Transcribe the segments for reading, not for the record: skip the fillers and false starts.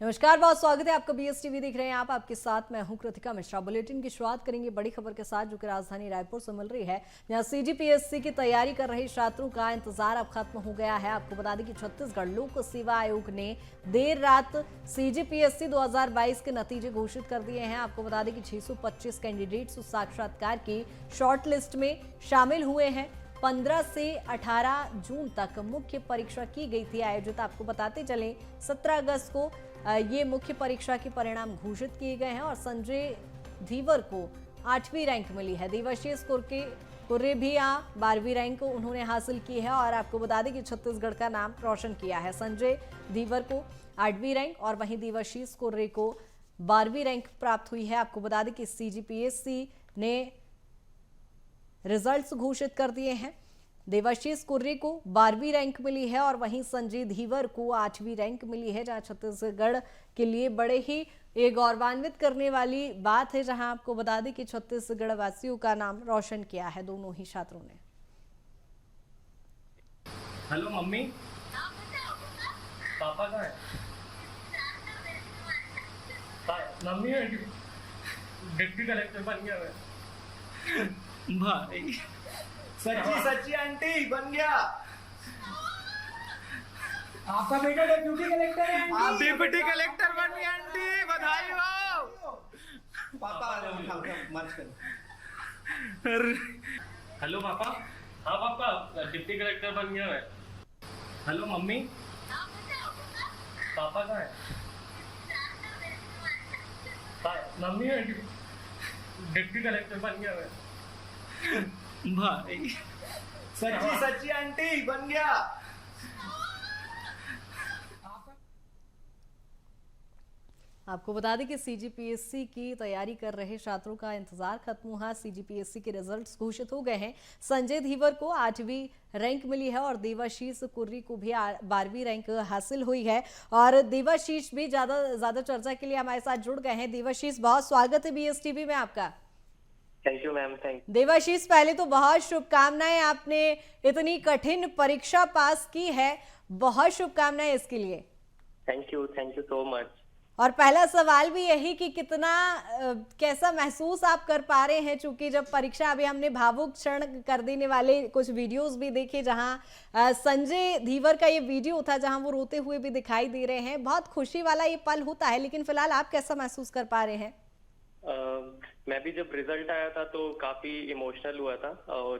नमस्कार, बहुत स्वागत है आपका। बीएसटीवी देख रहे हैं आप। आपके साथ मैं हूं कृतिका मिश्रा। बुलेटिन की शुरुआत करेंगे बड़ी खबर के साथ, जो कि राजधानी रायपुर से मिल रही है, जहां सीजीपीएससी की तैयारी कर रहे छात्रों का इंतजार अब खत्म हो गया है। आपको बता दें कि छत्तीसगढ़ लोक सेवा आयोग ने देर रात सीजीपीएससी 2022 के नतीजे घोषित कर दिए हैं। आपको बता दें कि 625 कैंडिडेट्स उस साक्षात्कार की शॉर्ट लिस्ट में शामिल हुए हैं। 15 से 18 जून तक मुख्य परीक्षा की गई थी आयोजित। आपको बताते चलें 17 अगस्त को ये मुख्य परीक्षा के परिणाम घोषित किए गए हैं और संजय धीवर को 8वीं रैंक मिली है। देवाशीष कुर्रे भी 12वीं रैंक उन्होंने हासिल की है और आपको बता दें कि छत्तीसगढ़ का नाम रोशन किया है। संजय धीवर को 8वीं रैंक और वहीं देवाशीष कुर्रे को 12वीं रैंक प्राप्त हुई है। आपको बता दें कि सीजीपीएससी ने रिजल्ट्स घोषित कर दिए हैं। देवाशीष कुर्रे को 12वीं रैंक मिली है और वहीं संजय धीवर को 8वीं रैंक मिली है, जहां छत्तीसगढ़ के लिए बड़े ही ये गौरवान्वित करने वाली बात है, जहां आपको बता दें कि छत्तीसगढ़ वासियों का नाम रोशन किया है दोनों ही छात्रों ने। हेलो मम्मी, पापा कहाँ है? मम्मी डिप्टी कलेक्टर बन गया मैं। भाई सच्ची सच्ची आंटी बन गया। आपका बेटा डिप्टी कलेक्टर है आंटी। डिप्टी कलेक्टर बन गया आंटी, बधाई हो। पापा उठा मार्च कर। हेलो पापा। हाँ पापा, डिप्टी कलेक्टर बन गया मैं। हेलो मम्मी, पापा कहाँ है? मम्मी डिप्टी कलेक्टर बन गया मैं। भाई सच्ची सच्ची आंटी बन गया। आपको बता दें कि सीजीपीएससी की तैयारी कर रहे छात्रों का इंतजार खत्म हुआ। सीजीपीएससी के रिजल्ट्स घोषित हो गए हैं। संजय धीवर को 8वीं रैंक मिली है और देवाशीष कुर्री को भी 12वीं रैंक हासिल हुई है। और देवाशीष भी ज्यादा चर्चा के लिए हमारे साथ जुड़ गए हैं। देवाशीष, बहुत स्वागत है बीएसटीवी में आपका। Thank you ma'am. देवाशीष, पहले तो बहुत शुभकामनाएं, आपने इतनी कठिन परीक्षा पास की है, बहुत शुभकामनाएं इसके लिए। Thank you so much. और पहला सवाल भी यही कि कितना कैसा महसूस आप कर पा रहे हैं, चूंकि जब परीक्षा अभी हमने भावुक क्षण कर देने वाले कुछ वीडियोस भी देखे, जहां संजय धीवर का ये वीडियो था जहां वो रोते हुए भी दिखाई दे रहे हैं। बहुत खुशी वाला ये पल होता है, लेकिन फिलहाल आप कैसा महसूस कर पा रहे हैं? मैं भी जब रिजल्ट आया था तो काफी इमोशनल हुआ था,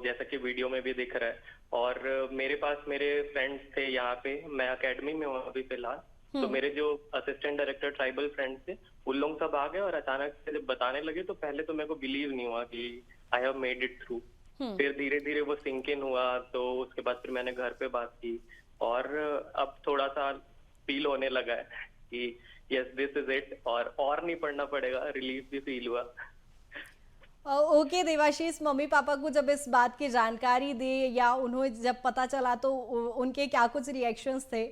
जैसा कि वीडियो में भी दिख रहा है। और मेरे पास मेरे फ्रेंड्स थे यहाँ पे, मैं एकेडमी में हूँ अभी फिलहाल। तो मेरे जो असिस्टेंट डायरेक्टर ट्राइबल फ्रेंड्स थे उन लोग सब आ गए और अचानक से जब बताने लगे तो पहले तो मेरे को बिलीव नहीं हुआ कि I have made it through. फिर धीरे धीरे वो सिंक इन हुआ, तो उसके बाद फिर मैंने घर पे बात की और अब थोड़ा सा फील होने लगा है कि यस दिस इज इट, और नहीं पढ़ना पड़ेगा। रिलीफ भी फील हुआ। ओके देवाशीष, मम्मी पापा को जब इस बात की जानकारी दी या उन्हें जब पता चला तो उनके क्या कुछ रिएक्शंस थे?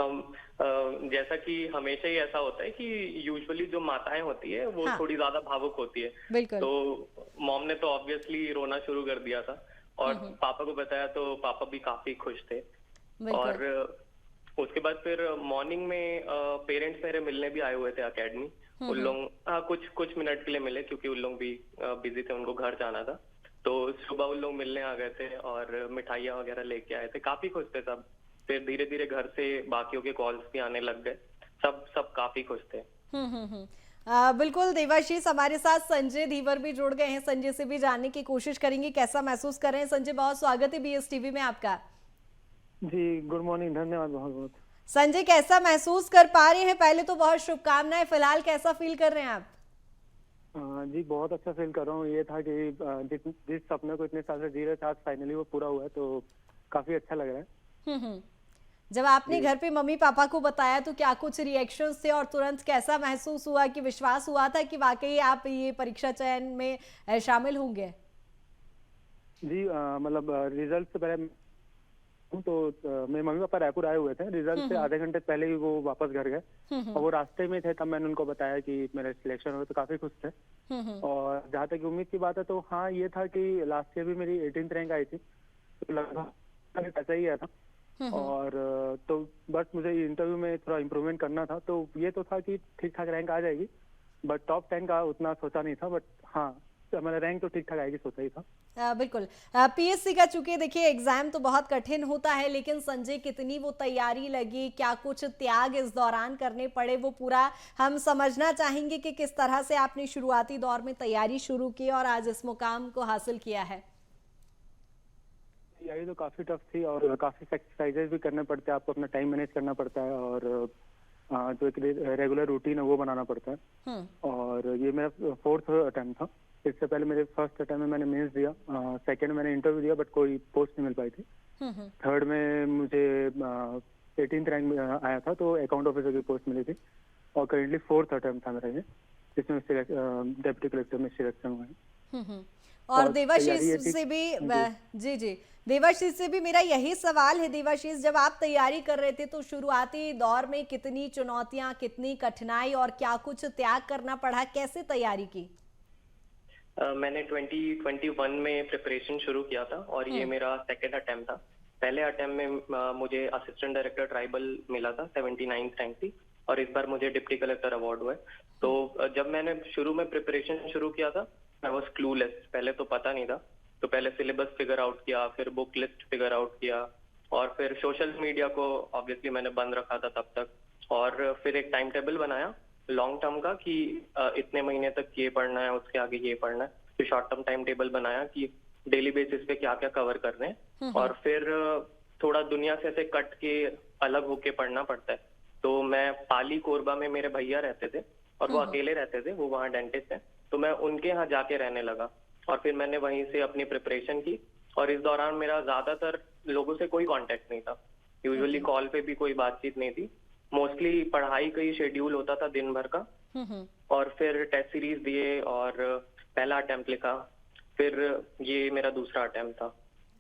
जैसा कि हमेशा ही ऐसा होता है कि यूजुअली जो माताएं होती है वो थोड़ी ज्यादा भावुक होती है। बिल्कुल। तो मॉम ने तो ऑब्वियसली रोना शुरू कर दिया था और पापा को बताया तो पापा भी काफी खुश थे। और उसके बाद फिर मॉर्निंग में पेरेंट्स मेरे मिलने भी आए हुए थे एकेडमी। उन लोग कुछ मिनट के लिए मिले क्योंकि उन लोग भी बिजी थे, उनको घर जाना था। तो सुबह उन लोग मिलने आ गए थे और मिठाइयाँ वगैरह लेके आए थे, काफी खुश थे सब। फिर धीरे धीरे घर से बाकियों के कॉल्स भी आने लग गए। सब काफी खुश थे। बिल्कुल देवाशीष, हमारे साथ संजय धीवर भी जुड़ गए हैं। संजय से भी जानने की कोशिश करेंगे कैसा महसूस कर रहे हैं। संजय, बहुत स्वागत है बीएसटीवी में आपका। जी गुड मॉर्निंग, धन्यवाद बहुत बहुत। संजय, कैसा महसूस कर पा रहे हैं? पहले तो बहुत शुभकामनाएं, फिलहाल कैसा फील कर रहे हैं आप? जी बहुत अच्छा फील कर रहा हूँ। ये था कि जिस सपने को इतने साल से जी रहे थे, आज फाइनली वो पूरा हुआ है, तो काफी अच्छा लग रहा है। जब आपने घर पे मम्मी पापा को बताया तो क्या कुछ रिएक्शंस थे और तुरंत कैसा महसूस हुआ, कि विश्वास हुआ था कि वाकई आप ये परीक्षा चयन में शामिल होंगे? जी मतलब रिजल्ट से पहले तो मेरे मम्मी पापा रायपुर आए हुए थे। रिजल्ट से आधे घंटे पहले ही वो वापस घर गए और वो रास्ते में थे, तब मैंने उनको बताया कि मेरा सिलेक्शन हुआ, तो काफी खुश थे। और जहाँ तक उम्मीद की बात है तो हाँ, ये था कि लास्ट ईयर भी मेरी 18th रैंक आई थी, तो लगभग ऐसा ही आया था। और तो बस मुझे इंटरव्यू में थोड़ा इम्प्रूवमेंट करना था, तो ये तो था कि ठीक ठाक रैंक आ जाएगी, बट टॉप 10 का उतना सोचा नहीं था, बट हाँ मेरा रैंक तो ठीक ठाक आएगी सोचा ही था। बिल्कुल। पीएससी का चूंकि देखिए एग्जाम तो बहुत कठिन होता है, लेकिन संजय कितनी वो तैयारी लगी, क्या कुछ त्याग इस दौरान करने पड़े, वो पूरा हम समझना चाहेंगे कि किस तरह से आपने शुरुआती दौर में तैयारी शुरू की और आज इस मुकाम को हासिल किया है। तैयारी तो काफी टफ थी और काफी एक्सरसाइजेज भी करने पड़ते हैं, आपको अपना टाइम मैनेज करना पड़ता है और जो एक रेगुलर रूटीन है वो बनाना पड़ता है। और ये मेरा 4th अटेम्प्ट था। इससे पहले मेरे फर्स्ट अटेम्प्ट में मैंने मेंस दिया, सेकंड मैंने इंटरव्यू दिया बट कोई पोस्ट नहीं मिल पाई थी। थर्ड में मुझे 18th रैंक आया था, तो अकाउंट ऑफिसर की पोस्ट मिली थी और करेंटली 4th अटेम्प्ट था मेरा ये, जिसमें डिप्टी कलेक्टर में सिलेक्शन हुआ है। और देवाशीष से भी जी देवाशीष से भी मेरा यही सवाल है। देवाशीष, जब आप तैयारी कर रहे थे तो शुरुआती दौर में कितनी चुनौतियां, कितनी कठिनाई और क्या कुछ त्याग करना पड़ा, कैसे तैयारी की? मैंने 2021 में प्रिपरेशन शुरू किया था और ये मेरा सेकंड अटेम्प्ट था। पहले अटेम्प्ट में मुझे असिस्टेंट डायरेक्टर ट्राइबल मिला था, 79th रैंक थी, और इस बार मुझे डिप्टी कलेक्टर अवार्ड हुआ है। तो जब मैंने शुरू में प्रिपरेशन शुरू किया था, आई वॉज क्लूलेस, पहले तो पता नहीं था। तो पहले सिलेबस फिगर आउट किया, फिर बुक लिस्ट फिगर आउट किया, और फिर सोशल मीडिया को ऑब्वियसली मैंने बंद रखा था तब तक, और फिर एक टाइम टेबल बनाया लॉन्ग टर्म का कि इतने महीने तक ये पढ़ना है, उसके आगे ये पढ़ना है। फिर शॉर्ट टर्म टाइम टेबल बनाया कि डेली बेसिस पे क्या क्या कवर करने हैं, और फिर थोड़ा दुनिया से ऐसे कट के अलग होके पढ़ना पड़ता है। तो मैं पाली कोरबा में मेरे भैया रहते थे और वो अकेले रहते थे, वो वहाँ डेंटिस्ट है, तो मैं उनके यहाँ जाके रहने लगा और फिर मैंने वहीं से अपनी प्रिपरेशन की। और इस दौरान मेरा ज्यादातर लोगों से कोई कांटेक्ट नहीं था, यूजुअली कॉल पे भी कोई बातचीत नहीं थी, मोस्टली पढ़ाई का ही शेड्यूल होता था दिन भर का। और फिर टेस्ट सीरीज दिए और पहला अटेम्प्ट लिखा, फिर ये मेरा दूसरा अटेम्प्ट था।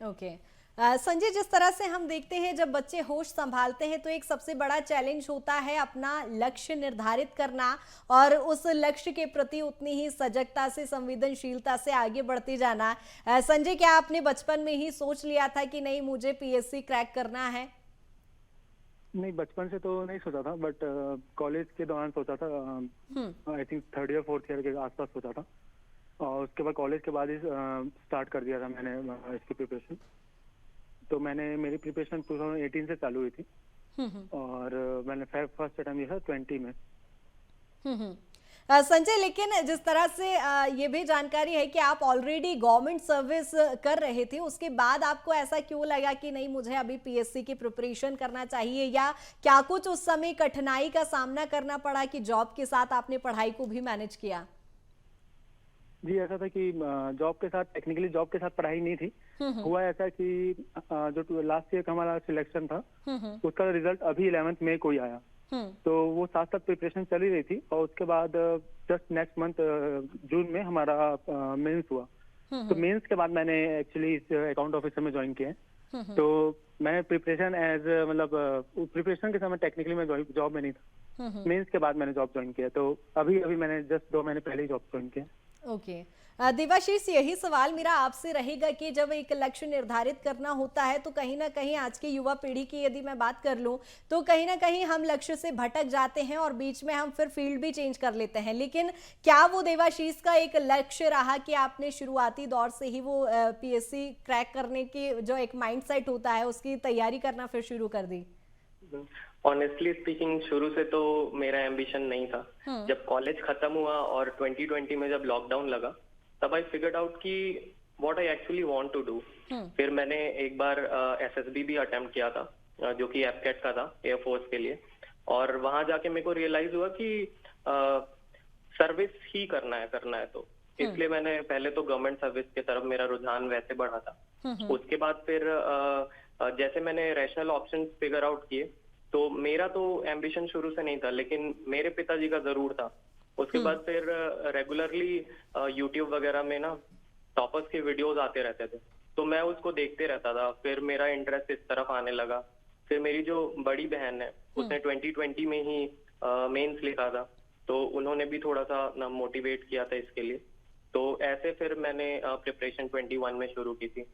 ओके। संजय, जिस तरह से हम देखते हैं जब बच्चे होश संभालते हैं तो एक सबसे बड़ा चैलेंज होता है अपना लक्ष्य निर्धारित करना और उस लक्ष्य के प्रति उतनी ही सजगता से, संवेदनशीलता से आगे बढ़ते जाना। संजय, क्या आपने बचपन में ही सोच लिया था कि नहीं मुझे पीएससी क्रैक करना है? नहीं, बचपन से तो नहीं सोचा था, बट कॉलेज के दौरान सोचा था। आई थिंक 3rd या 4th ईयर के आसपास सोचा था, और उसके बाद कॉलेज के बाद ही स्टार्ट कर दिया था मैंने इसकी प्रिपरेशन। तो मैंने मेरी प्रिपरेशन 2018 से चालू हुई थी और मैंने फर्स्ट अटेम्प्ट दिया था 20 में। संजय, लेकिन जिस तरह से ये भी जानकारी है कि आप ऑलरेडी गवर्नमेंट सर्विस कर रहे थे, उसके बाद आपको ऐसा क्यों लगा कि नहीं मुझे अभी पीएससी की प्रिपरेशन करना चाहिए, या क्या कुछ उस समय कठिनाई का सामना करना पड़ा कि जॉब के साथ आपने पढ़ाई को भी मैनेज किया? जी, ऐसा था कि जॉब के साथ, टेक्निकली जॉब के साथ पढ़ाई नहीं थी। हुआ ऐसा कि जो लास्ट ईयर का हमारा सिलेक्शन था उसका रिजल्ट अभी 11th मई को ही आया, तो वो साथ साथ प्रिपरेशन चल ही रही थी। और उसके बाद जस्ट नेक्स्ट मंथ जून में हमारा मेंस हुआ। तो मेंस के बाद मैंने एक्चुअली इस अकाउंट ऑफिसर में ज्वाइन किया। तो मैंने प्रिपरेशन मतलब प्रिपरेशन के समय टेक्निकली मैं जॉब में नहीं था। मेंस के बाद मैंने जॉब ज्वाइन किया, तो अभी मैंने जस्ट 2 महीने पहले ही जॉब ज्वाइन किया। ओके। देवाशीष, यही सवाल मेरा आपसे रहेगा कि जब एक लक्ष्य निर्धारित करना होता है तो कहीं ना कहीं आज की युवा पीढ़ी की यदि मैं बात कर लूं तो कहीं ना कहीं हम लक्ष्य से भटक जाते हैं और बीच में हम फिर फील्ड भी चेंज कर लेते हैं। लेकिन क्या वो देवाशीष का एक लक्ष्य रहा कि आपने शुरुआती दौर से ही वो पीएससी क्रैक करने की जो एक माइंडसेट होता है उसकी तैयारी करना फिर शुरू कर दी? ऑनेस्टली स्पीकिंग, शुरू से तो मेरा एम्बिशन नहीं था। जब कॉलेज खत्म हुआ और 2020 में जब लॉकडाउन लगा तब आई फिगर्ड आउट कि what I actually want to do. फिर मैंने एक बार एसएसबी भी अटेम्प्ट किया था, जो कि एफकेट का था, एयरफोर्स के लिए, और वहां जाके मेरे को रियलाइज हुआ कि सर्विस ही करना है। तो इसलिए मैंने पहले तो गवर्नमेंट सर्विस की तरफ मेरा रुझान वैसे बढ़ा था। उसके बाद फिर जैसे मैंने रैशनल ऑप्शन फिगर आउट किए, तो मेरा तो एम्बिशन शुरू से नहीं था, लेकिन मेरे पिताजी का जरूर था। उसके बाद फिर रेगुलरली यूट्यूब वगैरह में ना टॉपर्स के वीडियोस आते रहते थे, तो मैं उसको देखते रहता था। फिर मेरा इंटरेस्ट इस तरफ आने लगा। फिर मेरी जो बड़ी बहन है उसने 2020 में ही मेंस लिखा था, तो उन्होंने भी थोड़ा सा मोटिवेट किया था इसके लिए। तो ऐसे फिर मैंने प्रिपरेशन 21 में शुरू की थी।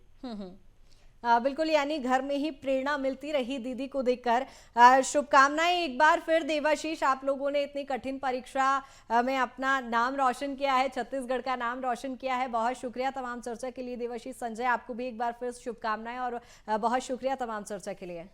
बिल्कुल, यानी घर में ही प्रेरणा मिलती रही दीदी को देखकर। शुभकामनाएं एक बार फिर देवाशीष, आप लोगों ने इतनी कठिन परीक्षा में अपना नाम रोशन किया है, छत्तीसगढ़ का नाम रोशन किया है। बहुत शुक्रिया तमाम चर्चा के लिए देवाशीष। संजय, आपको भी एक बार फिर शुभकामनाएं और बहुत शुक्रिया तमाम चर्चा के लिए।